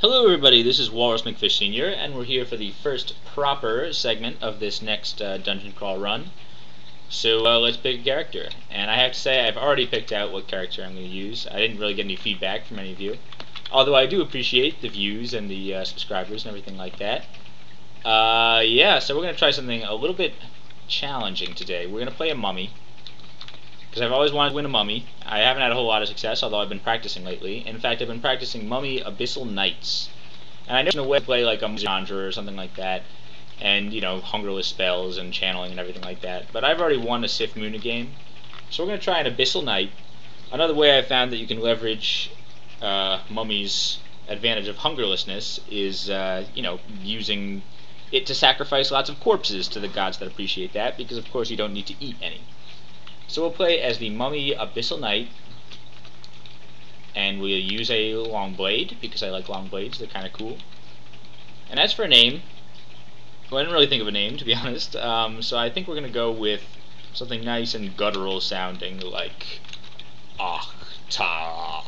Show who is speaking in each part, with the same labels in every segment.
Speaker 1: Hello everybody, this is Walrus McFish Sr., and we're here for the first proper segment of this next dungeon crawl run. So let's pick a character. And I have to say, I've already picked out what character I'm going to use. I didn't really get any feedback from any of you, although I do appreciate the views and the subscribers and everything like that. Yeah, so we're going to try something a little bit challenging today. We're going to play a mummy, because I've always wanted to win a mummy. I haven't had a whole lot of success, although I've been practicing lately. In fact, I've been practicing Mummy Abyssal Knights. And I know there's a way to play like a Conjurer or something like that, and, you know, hungerless spells and channeling and everything like that. But I've already won a Sif Muna game, so we're going to try an Abyssal Knight. Another way I've found that you can leverage Mummy's advantage of hungerlessness is, you know, using it to sacrifice lots of corpses to the gods that appreciate that, because of course you don't need to eat any. So we'll play as the Mummy Abyssal Knight, and we'll use a long blade, because I like long blades, they're kind of cool. And as for a name, well, I didn't really think of a name, to be honest, so I think we're going to go with something nice and guttural sounding, like Akkhta,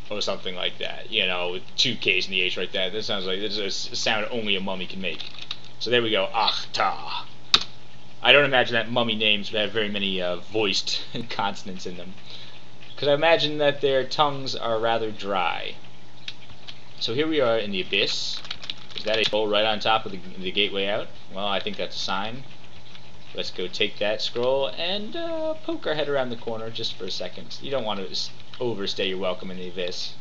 Speaker 1: or something like that, you know, with two K's in the H right there. This sounds like, this is a sound only a mummy can make. So there we go, Akkhta. I don't imagine that mummy names would have very many voiced consonants in them, because I imagine that their tongues are rather dry. So here we are in the abyss. Is that a scroll right on top of the gateway out? Well, I think that's a sign. Let's go take that scroll and poke our head around the corner just for a second. You don't want to overstay your welcome in the abyss,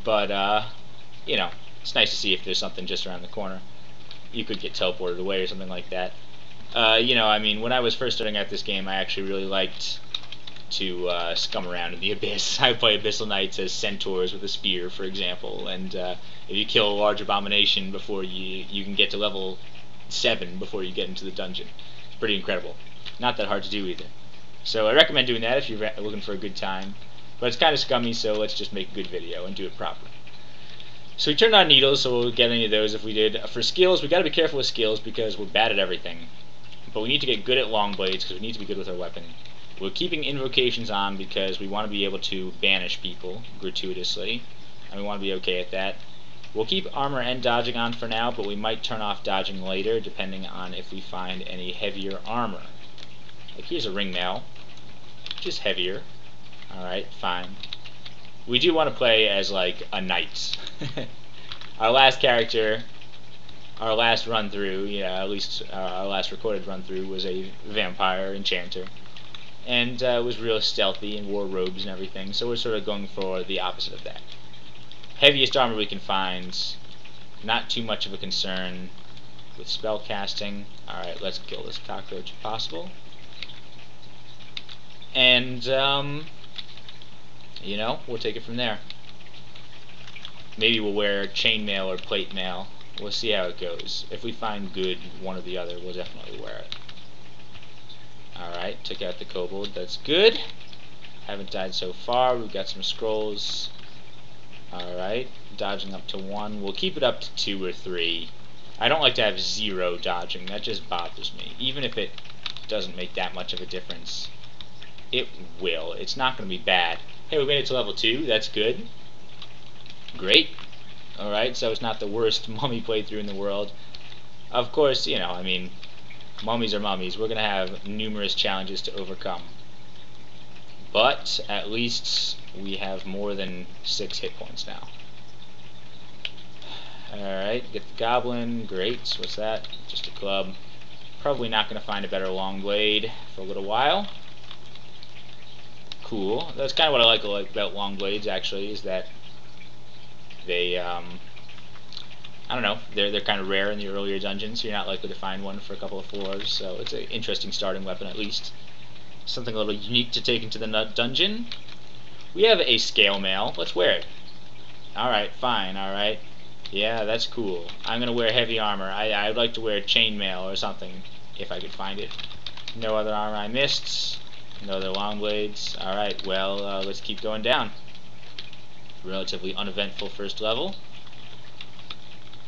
Speaker 1: but you know, it's nice to see if there's something just around the corner. You could get teleported away or something like that. You know, I mean, when I was first starting out this game, I actually really liked to scum around in the abyss. I play Abyssal Knights as centaurs with a spear, for example, and if you kill a large abomination before you can get to level 7 before you get into the dungeon. It's pretty incredible. Not that hard to do either. So I recommend doing that if you're looking for a good time. But it's kind of scummy, so let's just make a good video and do it properly. So we turned on needles, so we'll get any of those if we did. For skills, we got to be careful with skills because we're bad at everything. But we need to get good at long blades because we need to be good with our weapon. We're keeping invocations on because we want to be able to banish people gratuitously, and we want to be okay at that. We'll keep armor and dodging on for now, but we might turn off dodging later depending on if we find any heavier armor. Like here's a ringmail, which is heavier. Alright, fine. We do want to play as like a knight. Our last character, our last run through, yeah, at least our last recorded run through was a vampire enchanter, and was real stealthy and wore robes and everything, so we're sort of going for the opposite of that. Heaviest armor we can find, not too much of a concern with spell casting. Alright, let's kill this cockroach if possible. And, you know, we'll take it from there. Maybe we'll wear chainmail or plate mail. We'll see how it goes. If we find good one or the other, we'll definitely wear it. Alright, took out the kobold. That's good. Haven't died so far. We've got some scrolls. Alright, dodging up to 1. We'll keep it up to 2 or 3. I don't like to have 0 dodging. That just bothers me. Even if it doesn't make that much of a difference, it will. It's not going to be bad. Hey, we made it to level 2. That's good. Great. Alright, so it's not the worst mummy playthrough in the world. Of course, you know, I mean, mummies are mummies. We're going to have numerous challenges to overcome. But at least we have more than 6 hit points now. Alright, get the goblin. Great. What's that? Just a club. Probably not going to find a better long blade for a little while. Cool. That's kind of what I like about long blades, actually, is that they, I don't know, they're kind of rare in the earlier dungeons, so you're not likely to find one for a couple of floors, so it's an interesting starting weapon at least. Something a little unique to take into the dungeon. We have a scale mail. Let's wear it. Alright, fine, alright. Yeah, that's cool. I'm going to wear heavy armor. I would like to wear chainmail or something, if I could find it. No other armor I missed. No other long blades. Alright, well, let's keep going down. Relatively uneventful first level.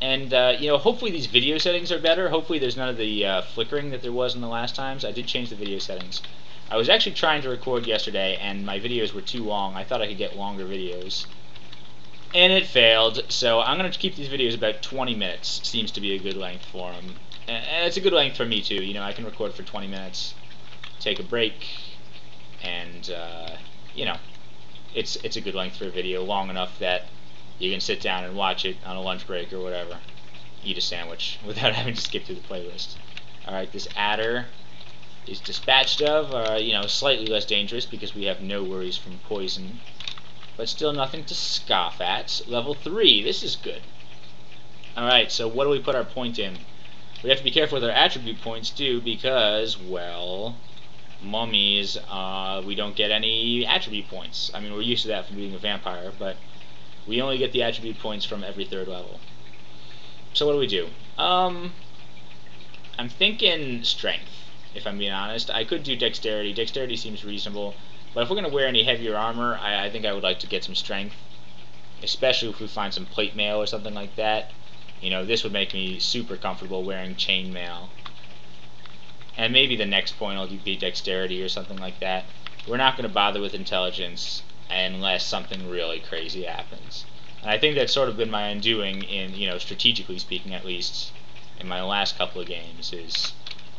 Speaker 1: And, you know, hopefully these video settings are better. Hopefully there's none of the flickering that there was in the last times. I did change the video settings. I was actually trying to record yesterday, and my videos were too long. I thought I could get longer videos. And it failed, so I'm going to keep these videos about 20 minutes. Seems to be a good length for them. And it's a good length for me, too. You know, I can record for 20 minutes, take a break, and, you know, it's a good length for a video, long enough that you can sit down and watch it on a lunch break or whatever. Eat a sandwich without having to skip through the playlist. Alright, this adder is dispatched of, you know, slightly less dangerous because we have no worries from poison. But still nothing to scoff at. Level 3, this is good. Alright, so what do we put our point in? We have to be careful with our attribute points too, because, well, mummies, we don't get any attribute points. I mean, we're used to that from being a vampire, but we only get the attribute points from every 3rd level. So what do we do? I'm thinking strength, if I'm being honest. I could do dexterity. Dexterity seems reasonable. But if we're going to wear any heavier armor, I think I would like to get some strength. Especially if we find some plate mail or something like that. You know, this would make me super comfortable wearing chain mail. And maybe the next point will be dexterity or something like that. We're not going to bother with intelligence unless something really crazy happens. And I think that's sort of been my undoing in, you know, strategically speaking at least, in my last couple of games, is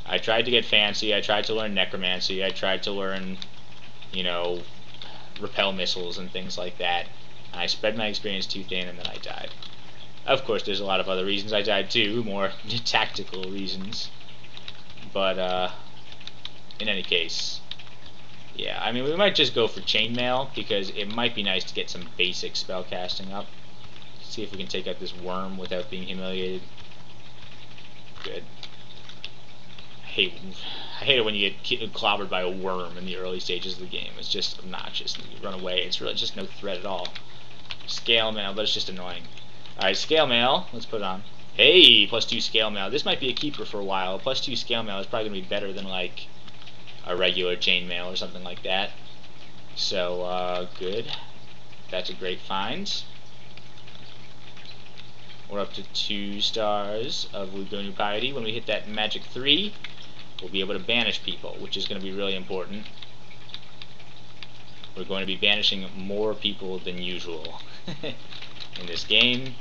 Speaker 1: I tried to get fancy, I tried to learn necromancy, I tried to learn, you know, repel missiles and things like that, and I spread my experience too thin and then I died. Of course, there's a lot of other reasons I died too, more tactical reasons, but in any case, yeah, I mean, we might just go for chainmail because it might be nice to get some basic spellcasting up. See if we can take out this worm without being humiliated. Good. I hate it when you get clobbered by a worm in the early stages of the game. It's just obnoxious, and you run away. It's really just no threat at all. Scale mail, but it's just annoying. Alright, scale mail. Let's put it on. Hey, +2 scale mail. This might be a keeper for a while. +2 scale mail is probably going to be better than, like, a regular chain mail or something like that. So, good. That's a great find. We're up to 2 stars of Lugonu Piety. When we hit that magic 3, we'll be able to banish people, which is going to be really important. We're going to be banishing more people than usual in this game.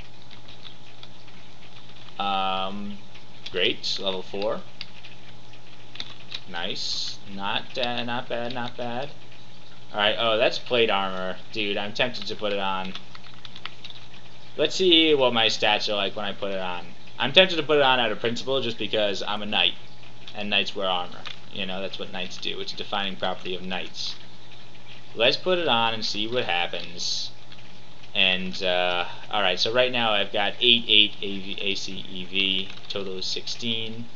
Speaker 1: Great, level 4. Nice. Not bad, not bad. Alright, oh, that's plate armor. Dude, I'm tempted to put it on. Let's see what my stats are like when I put it on. I'm tempted to put it on out of principle just because I'm a knight, and knights wear armor. You know, that's what knights do. It's a defining property of knights. Let's put it on and see what happens. And, alright, so right now I've got 8 ACEV, total is 16.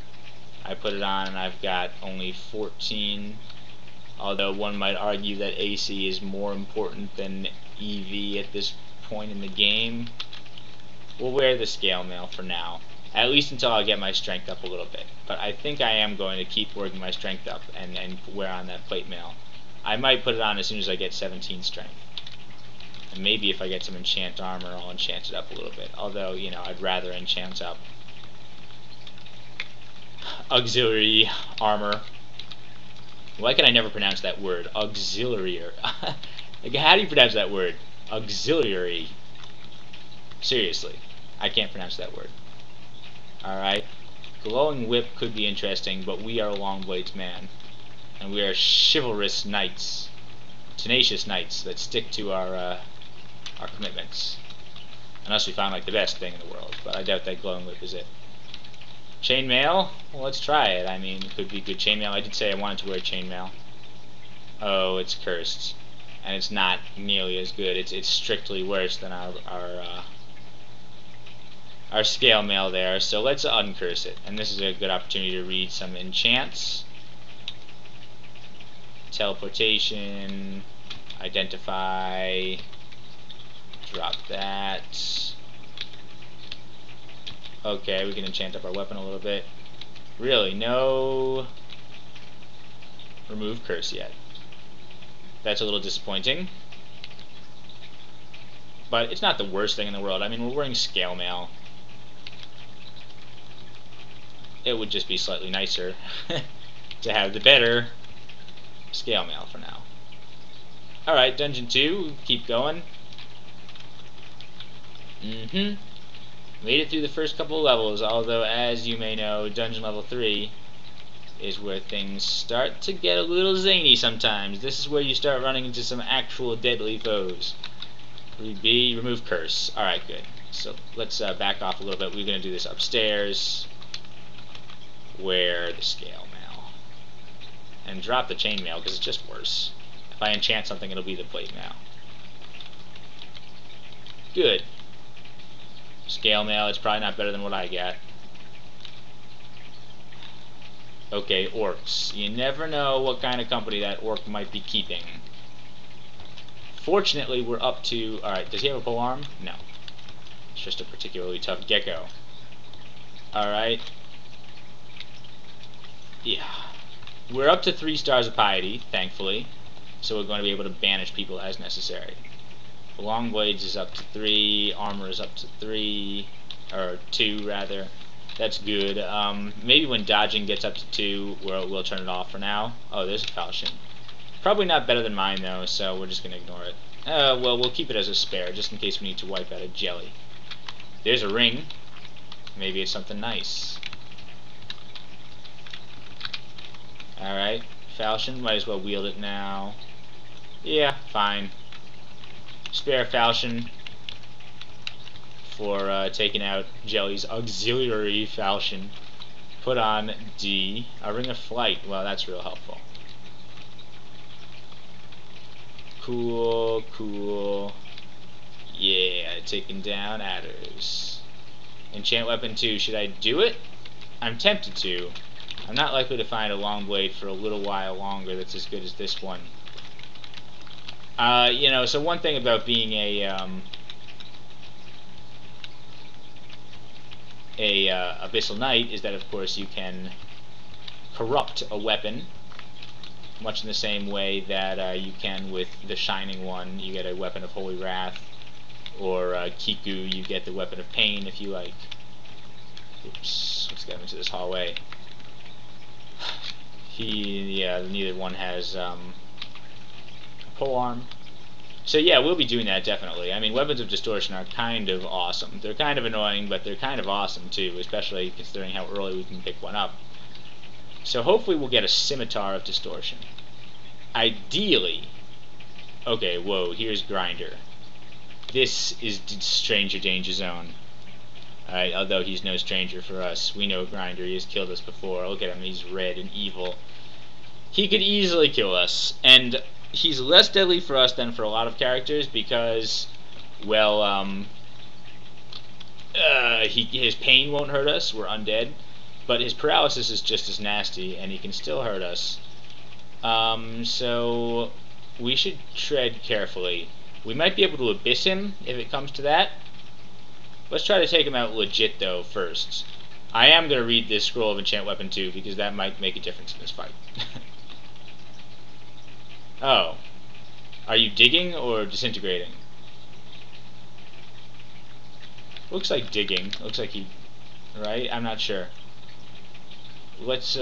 Speaker 1: I put it on and I've got only 14. Although one might argue that AC is more important than EV at this point in the game. We'll wear the scale mail for now, at least until I get my strength up a little bit. But I think I am going to keep working my strength up and wear on that plate mail. I might put it on as soon as I get 17 strength. And maybe if I get some enchant armor, I'll enchant it up a little bit. Although, you know, I'd rather enchant up auxiliary armor. Why can I never pronounce that word? Auxiliary. Like, how do you pronounce that word? Auxiliary. Seriously, I can't pronounce that word. Alright. Glowing whip could be interesting, but we are Longblades man. And we are chivalrous knights. Tenacious knights that stick to our commitments. Unless we find, like, the best thing in the world. But I doubt that glowing whip is it. Chainmail? Well, let's try it. I mean, it could be good chainmail. I did say I wanted to wear chainmail. Oh, it's cursed. And it's not nearly as good. It's strictly worse than our scale mail there. So let's uncurse it. And this is a good opportunity to read some enchants. Teleportation. Identify. Drop that. Okay, we can enchant up our weapon a little bit. Really, no remove curse yet. That's a little disappointing. But it's not the worst thing in the world. I mean, we're wearing scale mail. It would just be slightly nicer to have the better scale mail for now. Alright, Dungeon 2, keep going. Made it through the first couple of levels, although as you may know, dungeon level 3 is where things start to get a little zany sometimes. This is where you start running into some actual deadly foes. 3B, remove curse. Alright, good. So let's back off a little bit. We're going to do this upstairs. Wear the scale mail. And drop the chain mail, because it's just worse. If I enchant something, it'll be the plate mail. Good. Scale mail, it's probably not better than what I got. Okay, orcs. You never know what kind of company that orc might be keeping. Fortunately, we're up to... Alright, does he have a polearm? No. It's just a particularly tough gecko. Alright. Yeah. We're up to 3 stars of piety, thankfully. So we're going to be able to banish people as necessary. Long blades is up to 3. Armor is up to 3. Or 2, rather. That's good. Maybe when dodging gets up to 2, we'll turn it off for now. Oh, there's a falchion. Probably not better than mine, though, so we're just going to ignore it. Well, we'll keep it as a spare, just in case we need to wipe out a jelly. There's a ring. Maybe it's something nice. Alright. Falchion. Might as well wield it now. Yeah, fine. Spare falchion for taking out Jelly's auxiliary falchion. Put on D. A ring of flight. Well, that's real helpful. Cool, cool. Yeah, taking down adders. Enchant weapon 2. Should I do it? I'm tempted to. I'm not likely to find a long blade for a little while longer that's as good as this one. You know, so one thing about being a Abyssal Knight is that, of course, you can corrupt a weapon, much in the same way that you can with the Shining One. You get a weapon of Holy Wrath, or Kiku, you get the weapon of Pain, if you like. Oops, let's get into this hallway. Neither one has a polearm. So yeah, we'll be doing that, definitely. I mean, weapons of distortion are kind of awesome. They're kind of annoying, but they're kind of awesome too, especially considering how early we can pick one up. So hopefully we'll get a scimitar of distortion. Ideally... Okay, whoa, here's Grinder. This is Stranger Danger Zone. Alright, although he's no stranger for us. We know Grinder, he has killed us before. Look at him, he's red and evil. He could easily kill us, and he's less deadly for us than for a lot of characters because, well, his pain won't hurt us, we're undead, but his paralysis is just as nasty, and he can still hurt us. So we should tread carefully. We might be able to abyss him if it comes to that. Let's try to take him out legit, though, first. I am going to read this Scroll of Enchant Weapon 2, because that might make a difference in this fight. Oh. Are you digging or disintegrating? Looks like digging. Looks like he... Right? I'm not sure. Let's,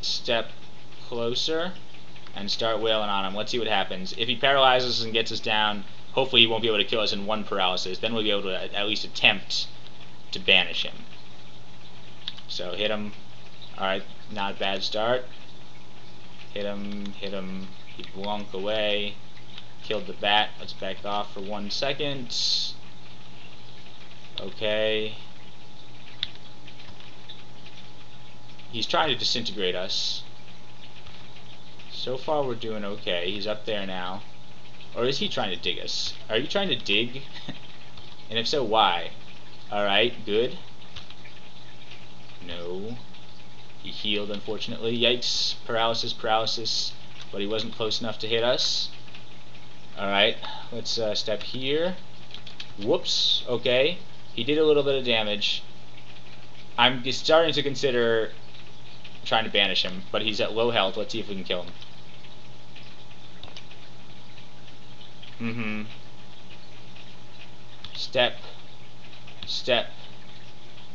Speaker 1: step closer and start wailing on him. Let's see what happens. If he paralyzes us and gets us down... Hopefully he won't be able to kill us in one paralysis. Then we'll be able to at least attempt to banish him. So hit him. Alright, not a bad start. Hit him, he blunk away. Killed the bat. Let's back off for 1 second. Okay. He's trying to disintegrate us. So far we're doing okay. He's up there now. Or is he trying to dig us? Are you trying to dig? And if so, why? Alright, good. No. He healed, unfortunately. Yikes. Paralysis. But he wasn't close enough to hit us. Alright, let's step here. Whoops. Okay. He did a little bit of damage. I'm starting to consider trying to banish him, but he's at low health. Let's see if we can kill him. Step.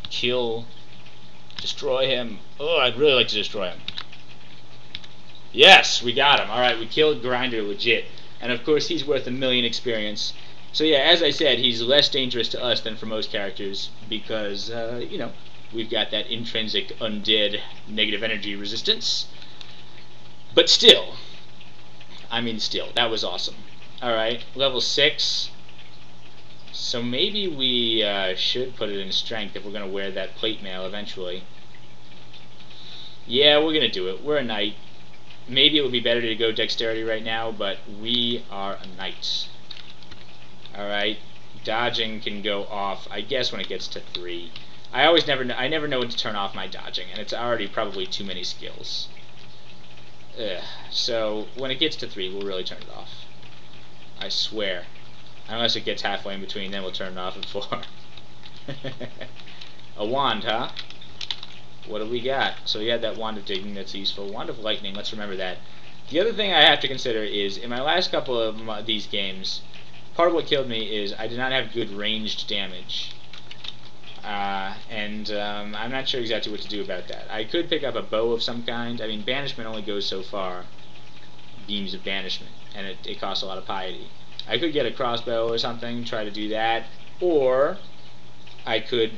Speaker 1: Kill. Destroy him. Oh, I'd really like to destroy him. Yes, we got him. Alright, we killed Grinder legit. And of course he's worth 1,000,000 experience. So yeah, as I said, he's less dangerous to us than for most characters because, you know, we've got that intrinsic undead negative energy resistance. But still, I mean still, that was awesome. Alright, level 6. So maybe we should put it in strength if we're going to wear that plate mail eventually. Yeah, we're going to do it. We're a knight. Maybe it would be better to go dexterity right now, but we are a knight. Alright, dodging can go off, I guess, when it gets to 3. I never know when to turn off my dodging, and it's already probably too many skills. Ugh. So, when it gets to 3, we'll really turn it off. I swear. Unless it gets halfway in between, then we'll turn it off at 4. A wand, huh? What do we got? So we had that wand of digging that's useful. Wand of lightning, let's remember that. The other thing I have to consider is, in my last couple of these games, part of what killed me is I did not have good ranged damage. I'm not sure exactly what to do about that. I could pick up a bow of some kind. I mean, banishment only goes so far. Beams of banishment. And it costs a lot of piety. I could get a crossbow or something, try to do that. Or I could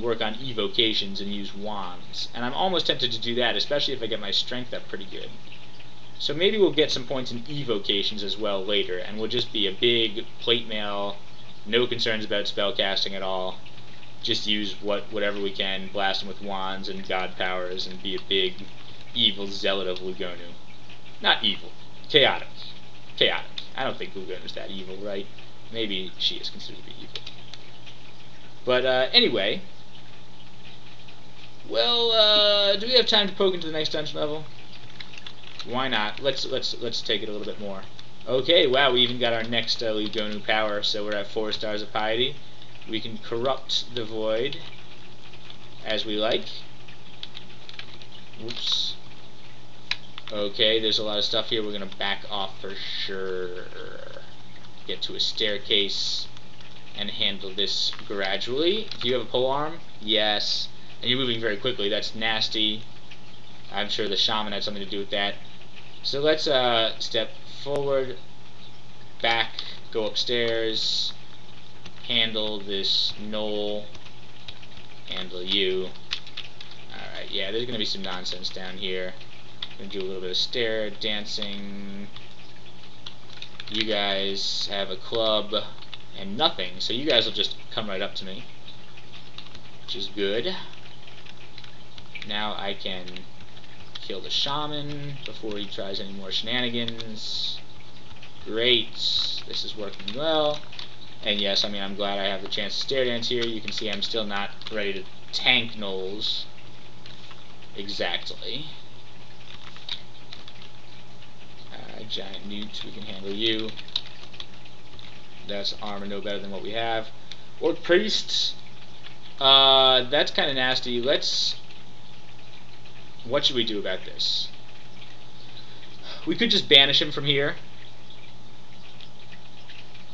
Speaker 1: work on evocations and use wands. And I'm almost tempted to do that, especially if I get my strength up pretty good. So maybe we'll get some points in evocations as well later, and we'll just be a big plate mail, no concerns about spellcasting at all. Just use whatever we can, blast them with wands and god powers, and be a big evil zealot of Lugonu. Not evil, chaotic. Chaotic. I don't think Lugonu's that evil, right? Maybe she is considered to be evil. But anyway, well, do we have time to poke into the next dungeon level? Why not? Let's take it a little bit more. Okay, wow, we even got our next Lugonu power, so we're at 4 stars of piety. We can corrupt the void as we like. Whoops. Okay, there's a lot of stuff here. We're gonna back off for sure. Get to a staircase and handle this gradually. Do you have a polearm? Yes. And you're moving very quickly. That's nasty. I'm sure the shaman had something to do with that. So let's step forward, back, go upstairs, handle this knoll, handle you. Alright, yeah, there's going to be some nonsense down here. Going to do a little bit of stair dancing. You guys have a club and nothing, so you guys will just come right up to me, which is good. Now I can kill the shaman before he tries any more shenanigans. Great, this is working well. And yes, I mean, I'm glad I have the chance to stair dance here. You can see I'm still not ready to tank gnolls exactly. Giant newt, we can handle you. That's armor no better than what we have. Orc priest, that's kind of nasty. What should we do about this? We could just banish him from here.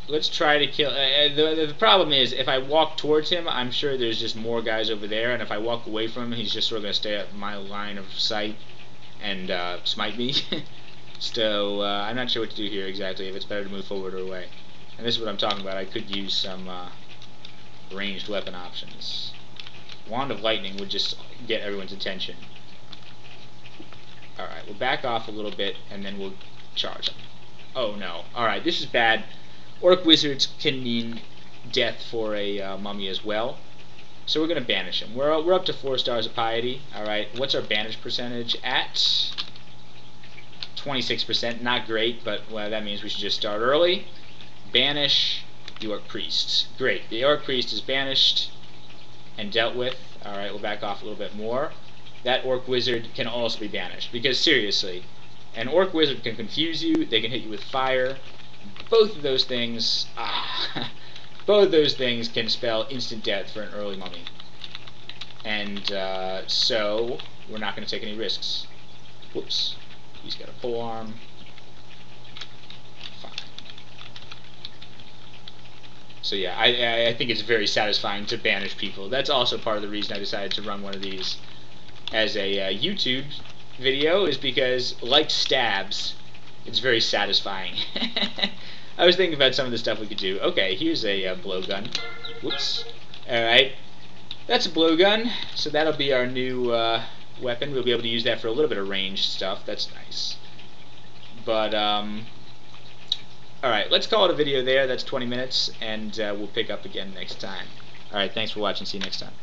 Speaker 1: Let's try to kill... the problem is, if I walk towards him, I'm sure there's just more guys over there, and if I walk away from him, he's just sort of going to stay at my line of sight and smite me. So, I'm not sure what to do here exactly, if it's better to move forward or away. And this is what I'm talking about. I could use some ranged weapon options. Wand of Lightning would just get everyone's attention. Alright, we'll back off a little bit, and then we'll charge him. Oh no. Alright, this is bad. Orc wizards can mean death for a mummy as well. So we're going to banish him. We're up to 4 stars of piety. Alright, what's our banish percentage at? 26%. Not great, but well, that means we should just start early. Banish the Orc Priest. Great. The Orc Priest is banished and dealt with. Alright, we'll back off a little bit more. That Orc Wizard can also be banished. Because seriously, an Orc Wizard can confuse you, they can hit you with fire. Both of those things, both of those things can spell instant death for an early mummy. And so, we're not going to take any risks. Whoops. He's got a polearm. Fine. So yeah, I think it's very satisfying to banish people. That's also part of the reason I decided to run one of these as a YouTube video, is because, like stabs, it's very satisfying. I was thinking about some of the stuff we could do. Okay, here's a blowgun. Whoops. Alright. That's a blowgun, so that'll be our new weapon. We'll be able to use that for a little bit of ranged stuff. That's nice. But, alright, let's call it a video there. That's 20 minutes, and we'll pick up again next time. Alright, thanks for watching. See you next time.